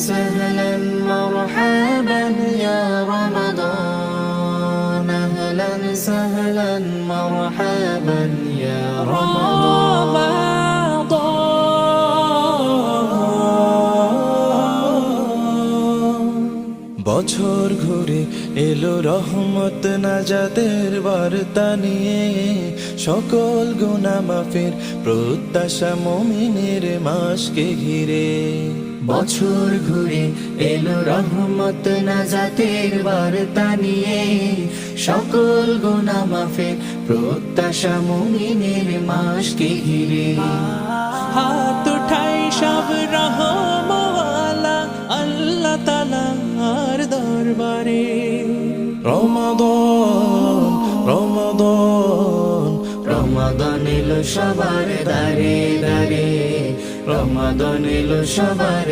سهلا مرحبا يا رمضان أهلا سهلا مرحبا يا বছর ঘুরে এলো রহমত নাজাতের বার্তা নিয়ে, সকল গুনাহ মাফের প্রত্যাশা মুমিনের মাসকে ঘিরে। বছর ঘুরে এলো রহমত নাজাতের বার্তা নিয়ে, সকল গুনাহ মাফের প্রত্যাশা মুমিনের মাসকে ঘিরে। হাত উঠাই সব রহমওয়ালা আল্লাহ তাআলার দরবারে। রমাদান রমাদান রমাদান এলো সবার দ্বারে দ্বারে, রমাদান এলো সবার